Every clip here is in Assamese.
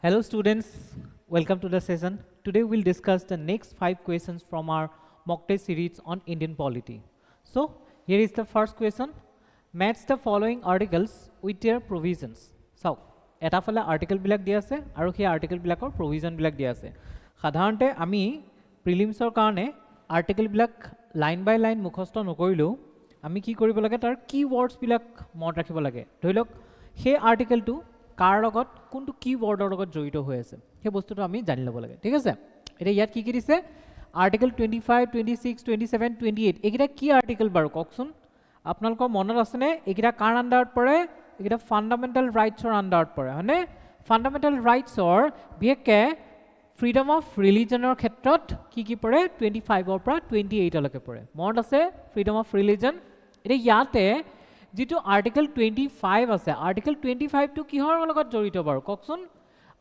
Hello students, welcome to the session. Today we'll discuss the next 5 questions from our mock test series on Indian polity. So here is the first question. Match the following articles with their provisions. So এটা ফলে আর্টিকেল বিলাক দিয়া আছে আৰু সেই আৰ্টিকেল বিলাকৰ provision বিলাক দিয়া আছে। সাধাৰণতে আমি প্ৰিলিমছৰ কাৰণে আৰ্টিকেল বিলাক লাইন বাই লাইন মুখস্থ নকৰিলেও আমি কি কৰিব লাগে তাৰ কিৱৰ্ডছ বিলাক মনত ৰাখিব লাগে। ধৰি লওক সেই আৰ্টিকেলটো কাৰ লগত কোনটো কিৱৰ্ডৰ লগত জড়িত হৈ আছে সেই বস্তুটো আমি জানি ল'ব লাগে। ঠিক আছে, এটা ইয়াত কি কি দিছে আর্টিকেল 25, 26, 27, 28 এইকেইটা কি আর্টিকেল বাৰু কওকচোন। আপোনালোকৰ মনত আছেনে এইকেইটা কাৰ আণ্ডাৰত পৰে? এইকেইটা ফাণ্ডামেণ্টেল ৰাইটছৰ আণ্ডাৰত পৰে হয়নে? ফাণ্ডামেণ্টেল ৰাইটছৰ বিশেষকৈ ফ্ৰীডম অফ ৰিলিজনৰ ক্ষেত্ৰত কি কি পৰে 25ৰ পৰা 28লৈকে পৰে। মনত আছে ফ্ৰীডম অফ ৰিলিজন। এতিয়া ইয়াতে যিটো আৰ্টিকেল 25 আছে আৰ্টিকেল 25টো কিহৰ লগত জড়িত বাৰু কওকচোন।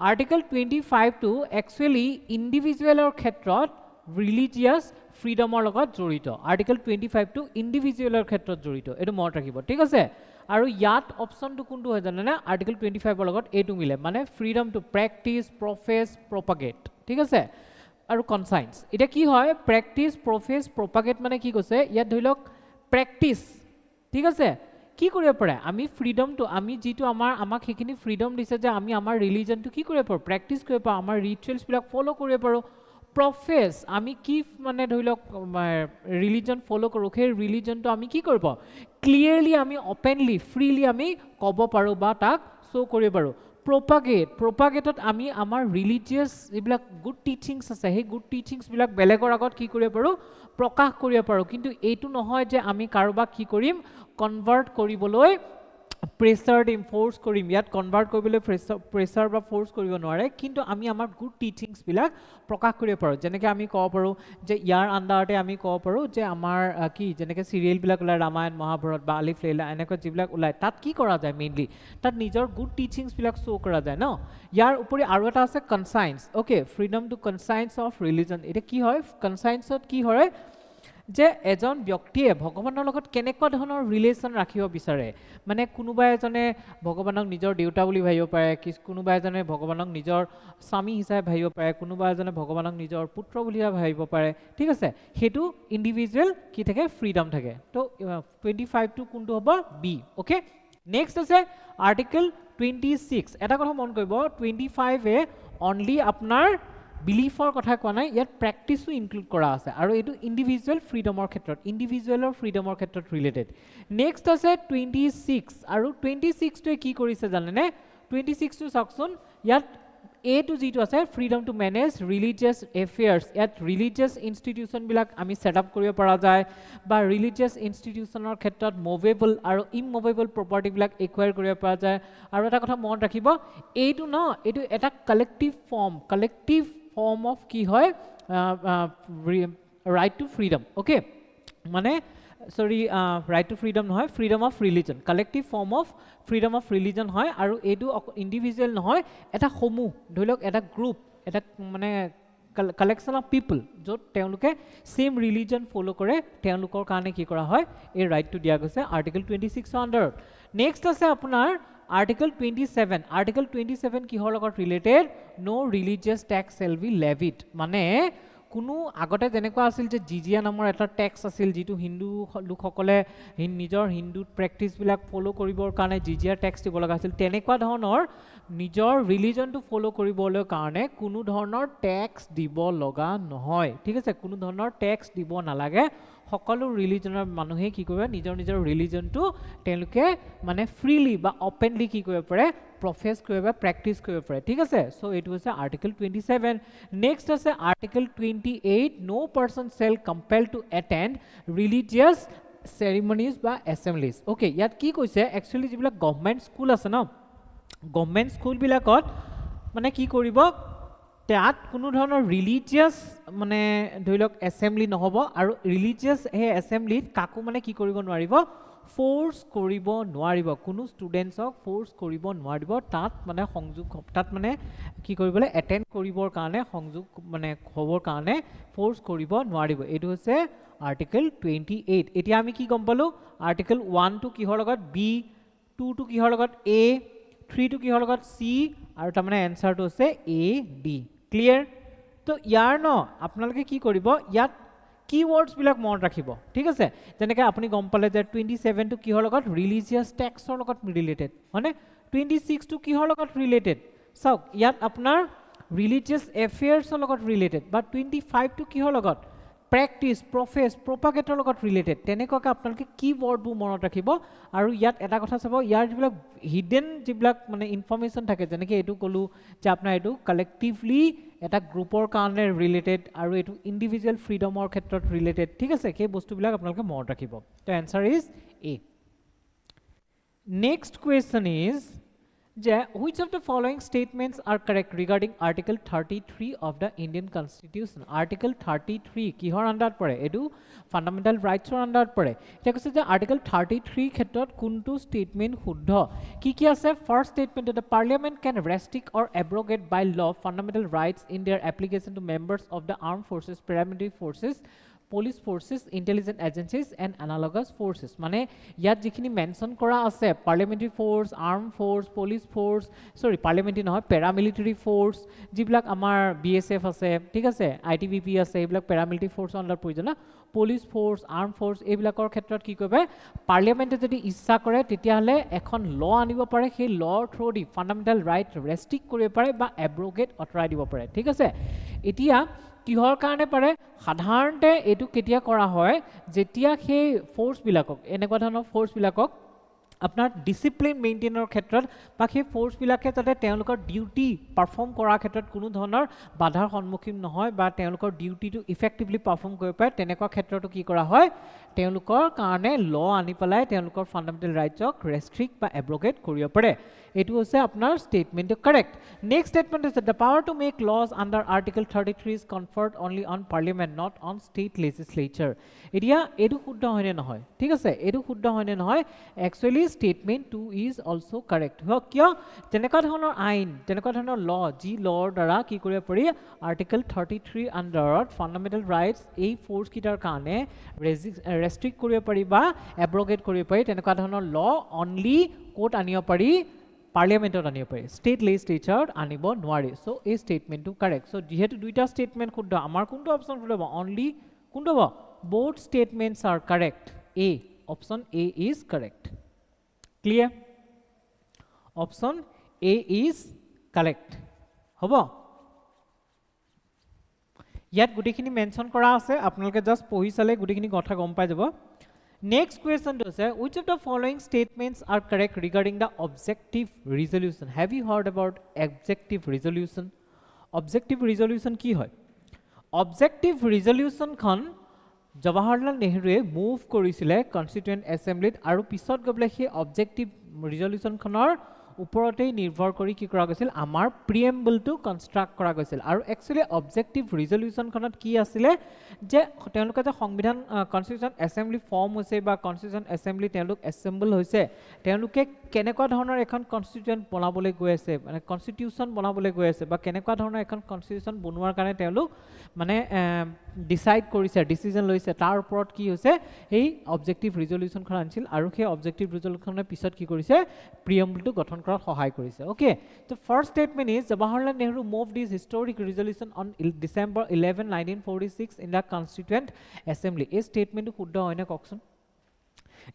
আৰ্টিকেল 25টো একচুৱেলি ইণ্ডিভিজুৱেলৰ ক্ষেত্ৰত ৰিলিজিয়াছ ফ্ৰীডমৰ লগত জড়িত। আৰ্টিকেল 25টো ইণ্ডিভিজুৱেলৰ ক্ষেত্ৰত জড়িত, এইটো মনত ৰাখিব। ঠিক আছে, আৰু ইয়াত অপশ্যনটো কোনটো হয় জানেনে? আৰ্টিকেল 25ৰ লগত এইটো মিলে, মানে ফ্ৰীডম টু প্ৰেক্টিছ, প্ৰফেছ, প্ৰপাগেট। ঠিক আছে, আৰু কনচাইন্স। এতিয়া কি হয় প্ৰেক্টিছ, প্ৰফেছ, প্ৰপাগেট মানে কি কৈছে ইয়াত ধৰি লওক প্ৰেক্টিছ। ঠিক আছে, কি কৰিব পাৰে আমি ফ্ৰীডমটো আমি যিটো আমাক সেইখিনি ফ্ৰীডম দিছে যে আমি আমাৰ ৰিলিজনটো কি কৰিব পাৰোঁ প্ৰেক্টিছ কৰিব পাৰোঁ, আমাৰ ৰিচুৱেলছবিলাক ফ'ল' কৰিব পাৰোঁ। প্ৰফেছ আমি কি মানে ধৰি লওক ৰিলিজন ফ'ল' কৰোঁ, সেই ৰিলিজনটো আমি কি কৰিব ক্লিয়াৰলি আমি অপেনলি ফ্ৰীলি আমি ক'ব পাৰোঁ বা তাক শ্ব' কৰিব পাৰোঁ। প্ৰপাগেটত আমি আমাৰ ৰিলিজিয়াছ যিবিলাক গুড টিচিংছ আছে সেই গুড টিচিংছবিলাক বেলেগৰ আগত কি কৰিব পাৰোঁ প্ৰকাশ কৰিব পাৰোঁ। কিন্তু এইটো নহয় যে আমি কাৰোবাক কি কৰিম কনভাৰ্ট কৰিবলৈ প্ৰেছাৰ দিম, ফ'ৰ্চ কৰিম। ইয়াত কনভাৰ্ট কৰিবলৈ প্ৰেছাৰ বা ফ'ৰ্চ কৰিব নোৱাৰে, কিন্তু আমি আমাৰ গুড টিচিংছবিলাক প্ৰকাশ কৰিব পাৰোঁ। যেনেকৈ আমি ক'ব পাৰোঁ যে ইয়াৰ আণ্ডাৰতে আমি ক'ব পাৰোঁ যে আমাৰ কি যেনেকৈ চিৰিয়েলবিলাক ওলায় ৰামায়ণ, মহাভাৰত বা আলিফ লেইলা এনেকুৱা যিবিলাক ওলায় তাত কি কৰা যায় মেইনলি তাত নিজৰ গুড টিচিংছবিলাক শ্ব' কৰা যায় ন। ইয়াৰ উপৰি আৰু এটা আছে conscience. Okay, freedom to conscience of religion. এতিয়া কি হয় কনচাইন্সত কি হয় যে এজন ব্যক্তিয়ে ভগৱানৰ লগত কেনেকুৱা ধৰণৰ ৰিলেশ্যন ৰাখিব বিচাৰে। মানে কোনোবা এজনে ভগৱানক নিজৰ দেউতা বুলি ভাবিব পাৰে, কোনোবা এজনে ভগৱানক নিজৰ স্বামী হিচাপে ভাবিব পাৰে, কোনোবা এজনে ভগৱানক নিজৰ পুত্ৰ বুলি ভাবিব পাৰে। ঠিক আছে, সেইটো ইণ্ডিভিজুৱেল কি থাকে ফ্ৰীডম থাকে। তো 25টো কোনটো হ'ব বি। অ'কে, নেক্সট আছে আৰ্টিকেল 26। এটা কথা মন কৰিব 25এ অনলি আপোনাৰ বিলিফৰ কথা কোৱা নাই, ইয়াত প্ৰেক্টিছো ইনক্লুড কৰা আছে আৰু এইটো ইণ্ডিভিজুৱেল ফ্ৰীডমৰ ক্ষেত্ৰত ইণ্ডিভিজুৱেলৰ ফ্ৰীডমৰ ক্ষেত্ৰত ৰিলেটেড। নেক্সট আছে 26 আৰু 26টোৱে কি কৰিছে জানেনে? 26টো চাওকচোন, ইয়াত এটো যিটো আছে freedom to manage religious affairs. ইয়াত ৰিলিজিয়াছ ইনষ্টিটিউশ্যনবিলাক আমি ছেট আপ কৰিব পৰা যায় বা ৰিলিজিয়াছ ইনষ্টিটিউশ্যনৰ ক্ষেত্ৰত মুভেবল আৰু ইমুভেবল প্ৰপাৰ্টিবিলাক একুৱায়াৰ কৰিব পৰা যায়। আৰু এটা কথা মনত ৰাখিব এইটো এইটো এটা কালেক্টিভ ফৰ্ম অফ কি হয় ৰাইট টু ফ্ৰীডম। অ'কে, মানে ৰাইট টু ফ্ৰীডম নহয়, freedom of religion, collective form of freedom of religion হয়। আৰু এইটো ইণ্ডিভিজুৱেল নহয়, এটা সমূহ ধৰি লওক এটা গ্ৰুপ, এটা মানে কালেকশ্যন অফ পিপল য'ত তেওঁলোকে ছেইম ৰিলিজন ফ'ল' কৰে তেওঁলোকৰ কাৰণে কি কৰা হয় এই ৰাইটটো দিয়া গৈছে আৰ্টিকেল 26ৰ আণ্ডাৰত। নেক্সট আছে আপোনাৰ আৰ্টিকেল 27। আৰ্টিকেল 27 কিহৰ লগত ৰিলেটেড? ন' religious tax shell B levied. মানে কোনো আগতে যেনেকুৱা আছিল যে জিজিয়া নামৰ এটা টেক্স আছিল যিটো হিন্দু লোকসকলে নিজৰ হিন্দু প্ৰেক্টিছবিলাক ফ'ল' কৰিবৰ কাৰণে জিজিয়া টেক্স দিব লগা আছিল, তেনেকুৱা ধৰণৰ নিজৰ ৰিলিজনটো ফ'ল' কৰিবলৈ কাৰণে কোনো ধৰণৰ টেক্স দিব লগা নহয়। ঠিক আছে, কোনো ধৰণৰ টেক্স দিব নালাগে। সকলো ৰিলিজনৰ মানুহে কি কৰিব নিজৰ নিজৰ ৰিলিজনটো তেওঁলোকে মানে ফ্ৰীলি বা অপেনলি কি কৰিব পাৰে প্ৰফেছ কৰিব পাৰে, প্ৰেক্টিছ কৰিব পাৰে। ঠিক আছে, চ' এইটো হৈছে আৰ্টিকেল 27। নেক্সট আছে article 28। No' person shall compel to attend religious ceremonies বা এছেম্বলিজ। অ'কে, ইয়াত কি কৈছে একচুৱেলি যিবিলাক গভমেণ্ট স্কুল আছে ন, গভমেণ্ট স্কুলবিলাকত মানে কি কৰিব তাত কোনো ধৰণৰ ৰিলিজিয়াছ মানে ধৰি লওক এছেম্বলি নহ'ব আৰু ৰিলিজিয়াছ সেই এছেম্বলিত কাকো মানে কি কৰিব নোৱাৰিব ফ'ৰ্চ কৰিব নোৱাৰিব, কোনো ষ্টুডেণ্টছক ফ'ৰ্চ কৰিব নোৱাৰিব তাত মানে সংযোগ তাত মানে কি কৰিবলৈ এটেণ্ড কৰিবৰ কাৰণে সংযোগ মানে হ'বৰ কাৰণে ফ'ৰ্চ কৰিব নোৱাৰিব। এইটো হৈছে আৰ্টিকেল 28। এতিয়া আমি কি গম পালোঁ আৰ্টিকেল 1টো কিহৰ লগত বি, 2টো কিহৰ লগত এ, 3 টু কিহৰ লগত C আৰু তাৰ মানে এনসাৰটো আছে A D ক্লিয়াৰ তো ইয়াৰ ন আপোনালোকে কি কৰিব ইয়াত keywords বিলাক মনত ৰাখিব ঠিক আছে যেনেকৈ আপুনি গম পালে যে 27 টু কিহৰ লগত ৰিলিজিয়াছ টেক্সটৰ লগত ৰিলেটেড মানে 26 টু কিহৰ লগত ৰিলেটেড চাওক ইয়াত আপোনাৰ ৰিলিজিয়াছ এফেয়াৰ্ছৰ লগত ৰিলেটেড বা 25 টু কিহৰ লগত প্ৰেক্টিস প্ৰফেস প্ৰপাগেটৰ লগত ৰিলেটেড তেনেকৈ আপোনালোকে কীৱৰ্ডবোৰ মনত ৰাখিব আৰু ইয়াত এটা কথা চাব ইয়াৰ যিবিলাক হিডেন যিবিলাক মানে ইনফৰমেশ্যন থাকে যেনেকৈ এইটো ক'লো যে আপোনাৰ এইটো কালেক্টিভলি এটা গ্ৰুপৰ কাৰণে ৰিলেটেড আৰু এইটো ইণ্ডিভিজুৱেল ফ্ৰীডমৰ ক্ষেত্ৰত ৰিলেটেড ঠিক আছে সেই বস্তুবিলাক আপোনালোকে মনত ৰাখিব তো answer is a next question is which of the following statements are correct regarding Article 33 of the Indian Constitution? Article 33 কিহৰ আন্ডাৰত পৰে এটো ফান্ডামেন্টাল ৰাইটছৰ আন্ডাৰত পৰে এটা কৈছে যে Article 33 ক্ষেত্ৰত কোনটো statement শুদ্ধ কি আছে first statement that the parliament can restrict or abrogate by law fundamental rights in their application to members of the armed forces paramilitary forces police forces intelligence agencies and analogous forces মানে ইয়াত যিখিনি মেনশন কৰা আছে parliamentary force arm force police force sorry parliamentary নহয় প্যাৰামিলিটাৰী ফোৰ্স যিবিলাক আমাৰ বিএসএফ আছে ঠিক আছে আইটিবিপি আছে এইবিলাক প্যাৰামিলিটাৰী ফোৰ্স আন্ডাৰ প্ৰয়োজন পুলিশ ফোৰ্স আৰ্ম ফোৰ্স এইবিলাকৰ ক্ষেত্ৰত কি কৰিব পাৰ্লিয়ামেন্টে যদি ইচ্ছা কৰে তেতিয়াহলে এখন ল আনিব পাৰে সেই লৰ থ্ৰু দি ফান্ডামেন্টাল ৰাইট ৰেস্ট্ৰিক্ট কৰিব পাৰে বা এব্ৰোগেট অতৰাই দিব পাৰে ঠিক আছে এতিয়া কিহৰ কাৰণে পাৰে সাধাৰণতে এটো কেতিয়া কৰা হয় যেতিয়া সেই ফোৰ্স বিলাকক এনেকুৱা ধৰণৰ ফোৰ্স বিলাকক আপনাৰ ডিসিপ্লিন মেইনটেইনৰ ক্ষেত্ৰত বা সেই ফোৰ্স বিলাকে যাতে তেওঁলোকৰ ডিউটি পাৰফৰ্ম কৰাৰ ক্ষেত্ৰত কোনো ধৰণৰ বাধাৰ সন্মুখীন নহয় বা তেওঁলোকৰ ডিউটিটো ইফেক্টিভলি পাৰফৰ্ম কৰিব পাৰে তেনেকুৱা ক্ষেত্ৰটো কি কৰা হয় তেওঁলোকৰ কাৰণে ল আনি পেলাই তেওঁলোকৰ ফান্ডামেন্টাল ৰাইটছক ৰেস্ট্ৰিক্ট বা এব্ৰোগেট কৰিব পাৰে এটো হৈছে আপোনাৰ statement correct next statement is the power to make laws under article 33 is conferred only on parliament not on state legislature এতিয়া এটো শুদ্ধ হয়নে নহয় ঠিক আছে এটো শুদ্ধ হয়নে নহয় actually statement 2 is also correct কিয় যেনেকুৱা ধৰণৰ আইন যেনেকুৱা ধৰণৰ ল জি লৰ দ্বাৰা কি কৰিব পাৰি article 33 আন্ডাৰত ফান্ডামেন্টাল ৰাইটস এই ফোৰ্স কিটাৰ কাৰণে ৰেস্ট্ৰিক্ট কৰিব পাৰি বা এব্ৰোগেট কৰিব পাৰি তেনেকুৱা ধৰণৰ ল অনলি কোৰ্ট আনিব পাৰি পাৰ্লিয়ামেন্টত আনিব পাৰি স্টেট লেজিসলেচাৰ আনিব নোৱাৰি সো এই স্টেটমেন্টটো কাৰেক্ট সো যেহেতু দুইটা স্টেটমেন্ট শুদ্ধ আমাৰ কোনটো অপশন শুদ্ধ হ'ব অনলি কোনটো হ'ব both statements are correct a option a is correct clear option a is correct হ'ব ইয়াত গুটিখিনি মেনশন কৰা আছে আপোনালোকে জাস্ট পঢ়ি চালে গুটিখিনি কথা গম পাই যাব Next question is which of the following statements are correct regarding the objective resolution? Have you heard about objective resolution? Objective resolution কি হয়? Objective resolution খন জৱাহৰলাল নেহৰুৱে মুভ কৰিছিলে কনস্টিটিউয়েন্ট এসেম্বলিত আৰু পিছত গবলে সেই অবজেক্টিভ ৰিজলিউশন খনৰ ওপৰতেই নিৰ্ভৰ কৰি কি কৰা গৈছিল আমাৰ প্ৰিএম্বলটো কনস্ট্ৰাক্ট কৰা গৈছিল আৰু একচুয়ালি অবজেক্টিভ ৰিজলিউশন খনত কি আছিলে যে তেওঁলোকে যে সংবিধান কনস্টিটিউশন এসেম্বলি ফৰ্ম হৈছে বা কনস্টিটিউশন এসেম্বলি তেওঁলোক এসেম্বল হৈছে তেওঁলোকে কেনেকুৱা ধৰণৰ এখন কনস্টিটিউশন বনাবলৈ গৈ আছে মানে কনস্টিটিউশন বনাবলৈ গৈ আছে বা কেনেকুৱা ধৰণৰ এখন কনস্টিটিউশন বনোৱাৰ কাৰণে তেওঁলোক মানে ডিসাইড কৰিছে ডিসিজন লৈছে তাৰ ওপৰত কি হৈছে এই অবজেক্টিভ ৰিজলিউশন খন আনিছিল আৰু সেই অবজেক্টিভ ৰিজলিউশনৰ পিছত কি কৰিছে প্ৰিএম্বলটো গঠন কৰাত সহায় কৰিছে ওকে তো first statement is Jawaharlal Nehru moved this historic resolution on December 11 1946 in the constituent assembly এই স্টেটমেন্টটো শুদ্ধ হয় না কওকচোন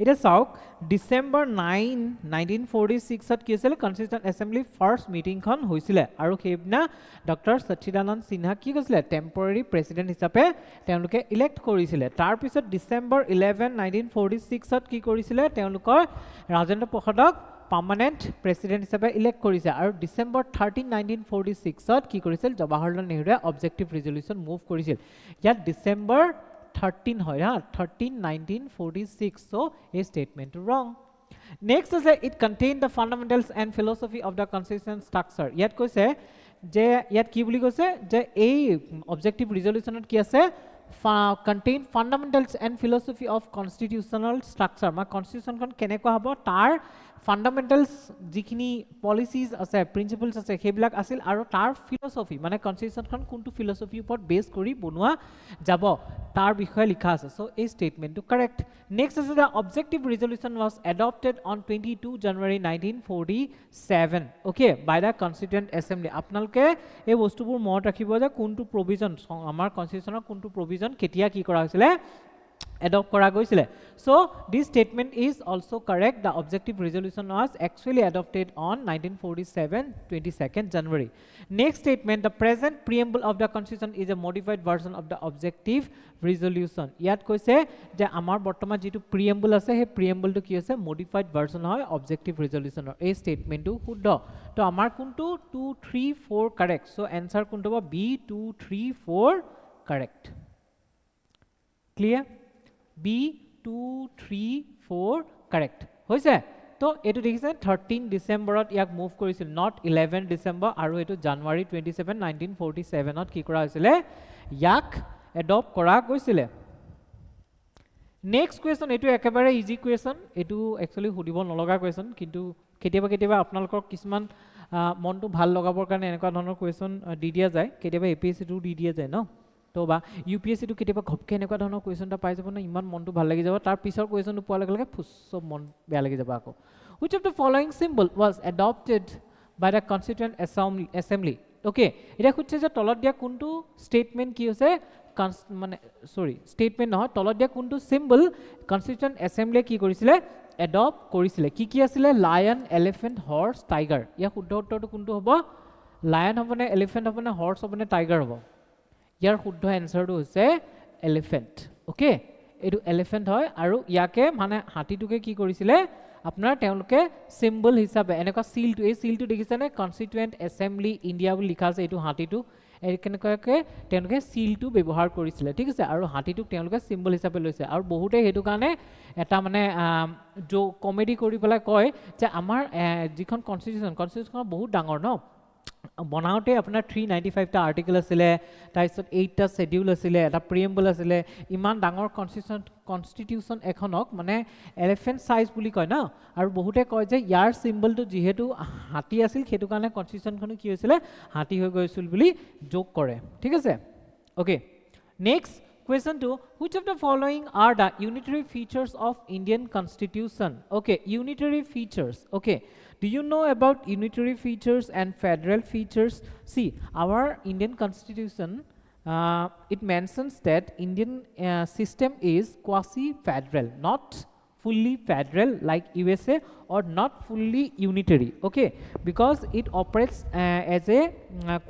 এটা চাওক ডিসেম্বৰ 9 1946 ত কি আছিল কনস্টিটিউয়েন্ট এসেম্বলি ফাৰ্স্ট মিটিং খন হৈছিল আৰু সেইদিনা ডক্টৰ সচ্চিদানন্দ সিনহা কি কৈছিল টেম্পৰাৰী প্ৰেসিডেন্ট হিচাপে তেওঁলোকে ইলেক্ট কৰিছিল তাৰ পিছত ডিসেম্বৰ 11 1946 ত কি কৰিছিল তেওঁলোকৰ ৰাজেন্দ্ৰ প্ৰসাদক পাৰ্মানেন্ট প্ৰেসিডেন্ট হিসাবে ইলেক্ট কৰিছে আৰু ডিসেম্বৰ 13 1946 ত কি কৰিছিল জৱাহৰলাল নেহৰুৱে অবজেক্টিভ ৰিজলিউশন মুভ কৰিছিল ইয়াত ডিসেম্বৰ 13 হয় হা 13 1946 so a statement wrong next is it contain the fundamentals and philosophy of the constitution structure ইয়াত কৈছে যে ইয়াত কি বুলি কৈছে যে এই অবজেক্টিভ ৰিজলিউশনত কি আছে contain fundamentals and philosophy of constitutional structure ma constitution kon kenekwa hobo tar fundamentals যিখিনি পলিসিজ আছে প্ৰিন্সিপলস আছে হেবিলাক আছিল আৰু তাৰ ফিলসফি মানে কনস্টিটিউশনখন কোনটো ফিলসফি ওপৰত বেস কৰি বনোৱা যাব তাৰ বিষয়ে লিখা আছে সো এই স্টেটমেন্টটো কাৰেক্ট নেক্সট আছে the objective resolution was adopted on 22 January 1947 okay by the constituent assembly আপোনালোকে এই বস্তুবোৰ মনত ৰাখিব যে কোনটো প্ৰভিজন আমাৰ কনস্টিটিউশনৰ কোনটো প্ৰভিজন কেতিয়া কি কৰা হৈছিল adopt kora goisile so this statement is also correct the objective resolution was actually adopted on 1947 22nd January next statement the present preamble of the constitution is a modified version of the objective resolution yat koise je amar bortoma jitu preamble ase he preamble to ki ase modified version hoy objective resolution or a statement to huddo to amar kuntu 2 3 4 correct so answer kuntu ba b 2 3 4 correct clear B 2 3 4 correct hoise to etu dekhise 13 December ot yak move korisil not 11 December aru etu January 27 1947 ot ki kora hoisile yak adopt kora goisile next question etu ekebare easy question etu actually hudibo nologa question kintu ketiaba apnalokor kisman montu bhal logabor karone enekwa dhonor question di dia jay ketiaba APSC tu di dia jay no তো বা ইউপিএসসি টু কেতিয়াবা ঘপকে এনেকুৱা ধৰণৰ কোৱেশ্যনটা পাই যাব না ইমান মনটো ভাল লাগি যাব তাৰ পিছৰ কোৱেশ্যনটো পোৱাৰ লগে লগে ফুসব মন বেয়া লাগি যাব আকৌ which of the following symbol was adopted by the constituent assembly okay এটা খুঁজছে যে তলত দিয়া কোনটো স্টেটমেন্ট কি হৈছে মানে সৰি স্টেটমেন্ট নহয় তলত দিয়া কোনটো সিম্বল কনস্টিটিউয়েন্ট এসেম্বলি কি কৰিছিলে এডপ্ট কৰিছিলে কি আছিলে লায়ন এলিফেন্ট হৰ্স টাইগাৰ ইয়া শুদ্ধ উত্তৰটো কোনটো হ'ব লায়ন হ'ব নে এলিফেন্ট হ'ব নে হৰ্স হ'ব নে টাইগাৰ হ'ব ইয়াৰ শুদ্ধ এনসাৰটো হৈছে এলিফেন্ট ওকে এটো এলিফেন্ট হয় আৰু ইয়াকে মানে হাতীটোকে কি কৰিছিলে আপোনাৰ তেওঁলোকে সিম্বল হিচাপে এনেকুৱা সিলটো এই সিলটো দেখিছানে কনস্টিটিউয়েন্ট এসেম্বলি ইন্ডিয়া বুলি লিখা আছে এটো হাতীটো এনেকুৱাকে তেওঁলোকে সিলটো ব্যৱহাৰ কৰিছিলে ঠিক আছে আৰু হাতীটোক তেওঁলোকে সিম্বল হিচাপে লৈছে আৰু বহুতে হেতু কাৰণে এটা মানে জো কমেডি কৰি পেলাই কয় যে আমাৰ যিখন কনস্টিটিউশন বহুত ডাঙৰ ন বনাওতে আপোনাৰ 395 টা আৰ্টিকেল আছিলে তাৰপিছত 8 টা শেডিউল আছিলে এটা প্ৰিএম্বল আছিলে ইমান ডাঙৰ কনস্টিটিউশন এখনক মানে এলিফেন্ট সাইজ বুলি কয় না আৰু বহুতে কয় যে ইয়াৰ সিম্বলটো যেহেতু হাতী আছিল হেতু কাৰণে কনস্টিটিউশনখন কি হৈছিল হাতী হৈ গৈছিল বুলি জোক কৰে ঠিক আছে okay next question 2 which of the following are the unitary features of Indian constitution okay unitary features okay do you know about unitary features and federal features see our Indian constitution it mentions that Indian system is quasi federal not fully federal like USA or not fully unitary okay because it operates as a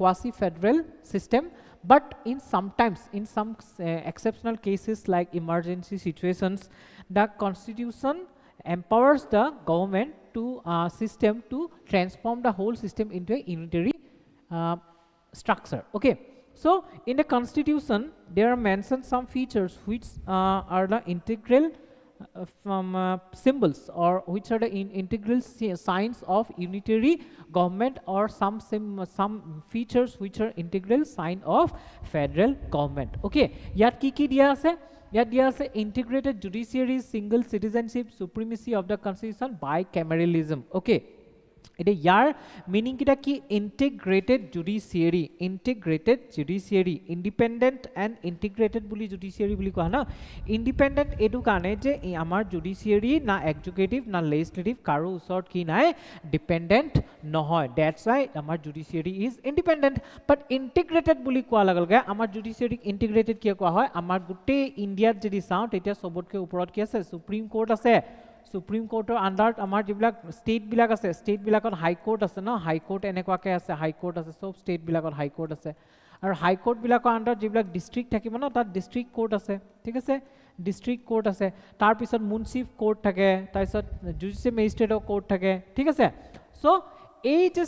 quasi federal system but in some exceptional cases like emergency situations the constitution empowers the government to system to transform the whole system into a unitary structure okay so in the constitution there are mentioned some features which are the integral symbols or which are the integral signs of unitary government or some features which are integral sign of federal government okay yat ki dia ase yat dia ase integrated judiciary single citizenship supremacy of the constitution bicameralism okay এটা ইয়াৰ মিনিং কিটা কি ইন্টিগ্ৰেটেড জুডিশিয়াৰি ইন্ডিপেন্ডেন্ট এন্ড ইন্টিগ্ৰেটেড বুলি জুডিশিয়াৰি বুলি কোৱা না ইন্ডিপেন্ডেন্ট এটো কাৰণে যে আমাৰ জুডিশিয়াৰি না এক্সিকিউটিভ না লেজিসলেটিভ কাৰো ওচৰত কি নাই ডিপেন্ডেন্ট নহয় দ্যাটস ওয়াই আমাৰ জুডিশিয়াৰি ইজ ইন্ডিপেন্ডেন্ট বাট ইন্টিগ্ৰেটেড বুলি কোৱা লগলগে আমাৰ জুডিশিয়াৰি ইন্টিগ্ৰেটেড কি কোৱা হয় আমাৰ গুটে ইন্ডিয়াত যদি চাও তেতিয়া সবতকে ওপৰত কি আছে সুপ্ৰিম কোৰ্ট আছে Supreme Court under amar jiblak state bilak ase state bilakot high court ase na high court enekwake ase high court ase sob state bilakot high court ase aru high court bilakot under jiblak district thakibo na tat district court ase thik ase district court ase tar pisot municipal court thake tar pisot judicial magistrate court thake thik ase so এই যে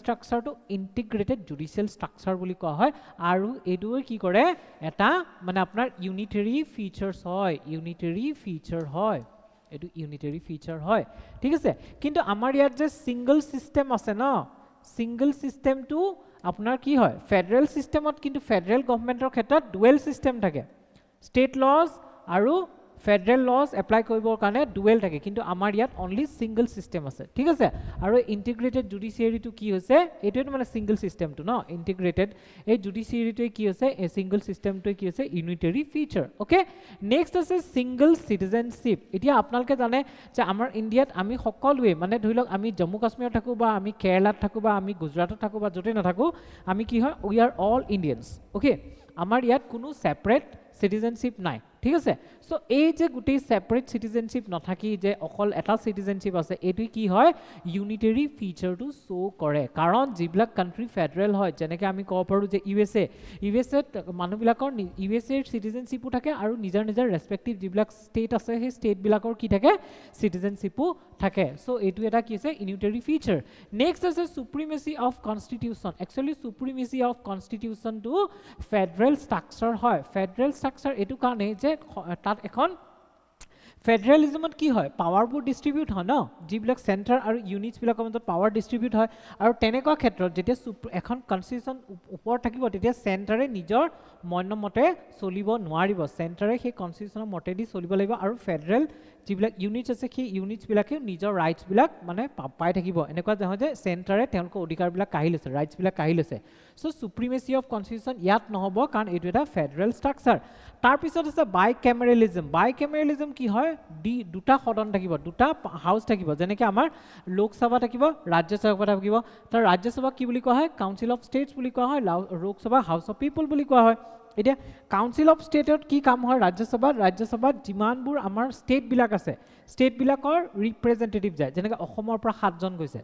structure to integrated judicial structure বুলি কোৱা হয় আৰু এডুৱে কি কৰে এটা মানে আপোনাৰ unitary features হয় এটো ইউনিটাৰি ফিচাৰ হয় ঠিক আছে কিন্তু আমাৰ ইয়াত যে সিঙ্গল সিস্টেম আছে না সিঙ্গল সিস্টেম টু আপোনাৰ কি হয় ফেডাৰেল সিস্টেমত কিন্তু ফেডাৰেল গভৰ্নমেন্টৰ ক্ষেত্ৰত ডুৱেল সিস্টেম থাকে স্টেট লজ আৰু ফেডাৰেল লজ এপ্লাই কৰিবৰ কাৰণে ডুৱেল থাকে কিন্তু আমাৰ ইয়াত অনলি সিঙ্গল সিস্টেম আছে ঠিক আছে আৰু ইন্টিগ্ৰেটেড জুডিচিয়াৰিটো কি হৈছে এটোটো মানে সিঙ্গল সিস্টেমটো ন ইন্টিগ্ৰেটেড এই জুডিচিয়াৰিটো কি হৈছে এই সিঙ্গল সিস্টেমটো কি হৈছে ইউনিটাৰী ফিচাৰ ওকে নেক্সট আছে সিঙ্গল সিটিজেনশিপ এতিয়া আপোনালোকে জানে যে আমাৰ ইণ্ডিয়াত আমি সকলোৱে মানে ধৰি লওক আমি জম্মু কাশ্মীৰত থাকো বা আমি কেৰালাত থাকো বা আমি গুজৰাটত থাকো বা য'তে নাথাকো আমি কি হয় we are all Indians okay আমাৰ ইয়াত কোনো সেপাৰেট সিটিজেনশিপ নাই ঠিক আছে সো এই যে গুটেই সেপাৰেট সিটিজেনশিপ নথাকি যে অকল এটা সিটিজেনশিপ আছে এটো কি হয় ইউনিটাৰী ফিচাৰটো শো কৰে কাৰণ যিবিলাক কান্ট্ৰি ফেডাৰেল হয় যেনেকৈ আমি ক'ব পাৰো যে ইউএসএ মানুহবিলাকৰ ইউএসএৰ সিটিজেনশিপো থাকে আৰু নিজৰ নিজৰ ৰেসপেক্টিভ যিবিলাক ষ্টেট আছে সেই ষ্টেট বিলাকৰ কি থাকে সিটিজেনশিপো থাকে সো এটো এটা কি আছে ইউনিটাৰী ফিচাৰ নেক্সট আছে supremacy of constitution actually supremacy of constitution to federal structure হয় ফেডাৰেল স্ট্ৰাকচাৰ এটো কাৰণে যে তাত এখন ফেডাৰেলিজমত কি হয় পাৱাৰবোৰ ডিস্ট্ৰিবিউট হয় ন যিবিলাক সেন্টাৰ আৰু ইউনিটস বিলাকৰ মাজত পাৱাৰ ডিস্ট্ৰিবিউট হয় আৰু তেনেকুৱা ক্ষেত্ৰত যেতিয়া এখন কনস্টিটিউশন ওপৰত থাকিব তেতিয়া সেন্টাৰে নিজৰ মতে চলিব নোৱাৰিব সেন্টাৰে সেই কনস্টিটিউশনৰ মতেদি চলিব লাগিব আৰু ফেডাৰেল যিবিলাক ইউনিটস আছে সেই ইউনিটস বিলাকে নিজৰ ৰাইটস বিলাক মানে পাই থাকিব এনেকুৱা যে সেন্টাৰে তেওঁলোকৰ অধিকাৰ বিলাক কাঢ়ি লৈছে ৰাইটস বিলাক কাঢ়ি লৈছে সো সুপ্ৰিমেসি অফ কনস্টিটিউশন ইয়াত নহব কাৰণ এইটো এটা ফেডাৰেল স্ট্ৰাকচাৰ তাৰ পিছত আছে বাইক্যামেৰালিজম কি হয় দুটা সদন থাকিব দুটা হাউস থাকিব যেনেকৈ আমাৰ লোকসভা থাকিব ৰাজ্যসভা থাকিব তাৰ ৰাজ্যসভা কি বুলি কোৱা হয় কাউন্সিল অফ ষ্টেটছ বুলি কোৱা হয় লোকসভা হাউস অফ পিপল বুলি কোৱা হয় এতিয়া কাউন্সিল অফ ষ্টেটত কি কাম হয় ৰাজ্যসভাত যিমানবোৰ আমাৰ ষ্টেট বিলাক আছে ষ্টেট বিলাকৰ ৰিপ্ৰেজেন্টেটিভ যায় যেনেকৈ অসমৰ পৰা 7 জন গৈছে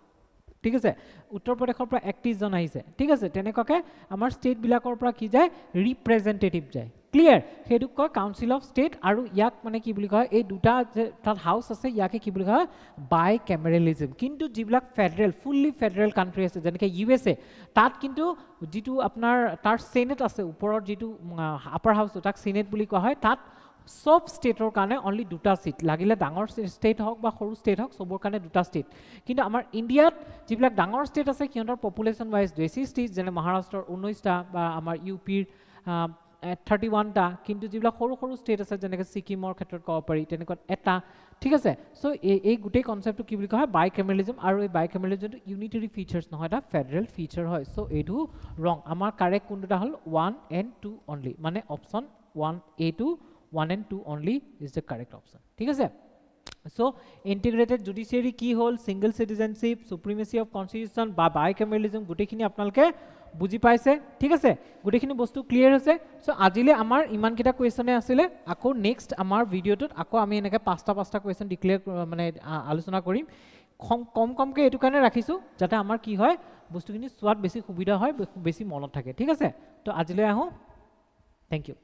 ঠিক আছে উত্তৰ প্ৰদেশৰ পৰা 31 জন আহিছে ঠিক আছে তেনেকুৱাকৈ আমাৰ ষ্টেট বিলাকৰ পৰা কি যায় ৰিপ্ৰেজেন্টেটিভ যায় ক্লিয়াৰ হেতু কয় কাউন্সিল অফ ষ্টেট আৰু ইয়াক মানে কি বুলি কয় এই দুটা যে তাত হাউস আছে ইয়াকে কি বুলি কয় বাইক্যামেৰালিজম কিন্তু যিবিলাক ফেডাৰেল ফুললি ফেডাৰেল কান্ট্ৰি আছে যেনেকৈ ইউএসএ তাত কিন্তু যেটো আপোনাৰ তাৰ সেনেট আছে ওপৰৰ যেটো আপাৰ হাউস তাক সেনেট বুলি কোৱা হয় তাত সব ষ্টেটৰ কাৰণে অনলি দুটা সিট লাগিলে ডাঙৰ ষ্টেট হওক বা সৰু ষ্টেট হওক সবৰ কাৰণে দুটা ষ্টেট কিন্তু আমাৰ ইণ্ডিয়াত যিবিলাক ডাঙৰ ষ্টেট আছে কিহঁতৰ পপুলেশ্যন ওয়াইজ বেছি ষ্টেট যেনে মহাৰাষ্ট্ৰৰ 19টা বা আমাৰ ইউপিৰ 31টা কিন্তু যিবিলাক সৰু সৰু ষ্টেট আছে যেনেকৈ সিকিমৰ ক্ষেত্ৰত ক'ব পাৰি তেনেকুৱা এটা ঠিক আছে সো এই গুটেই কনসেপ্টটো কি বুলি কোৱা হয় বাইক্যামেৰালিজম আৰু এই বাইক্যামেৰালিজমটো ইউনিটাৰী ফিচাৰ্স নহয় এটা ফেডাৰেল ফিচাৰ হয় সো এইটো ৰং আমাৰ কাৰেক্ট কোনটা হল 1 and 2 অনলি মানে option 1A2 1 and 2 only is the correct option ঠিক আছে so integrated judiciary কি হল single citizenship supremacy of constitution বা bicameralism গুটেখিনি আপোনালোকে বুজি পাইছে ঠিক আছে গুটেখিনি বস্তু ক্লিয়াৰ হৈছে সো আজিলে আমাৰ ইমান কিটা কোৱেশ্যনে আছিল আকৌ নেক্সট আমাৰ ভিডিওটোত আকৌ আমি এনেকৈ পাঁচটা কোৱেশ্যন ডিক্লেয়াৰ মানে আলোচনা কৰিম কমকে এটো কাৰণে ৰাখিছো যাতে আমাৰ কি হয় বস্তুখিনি সোৱাত বেছি সুবিধা হয় বেছি মনত থাকে ঠিক আছে তো আজিলৈ আহো থ্যাংক ইউ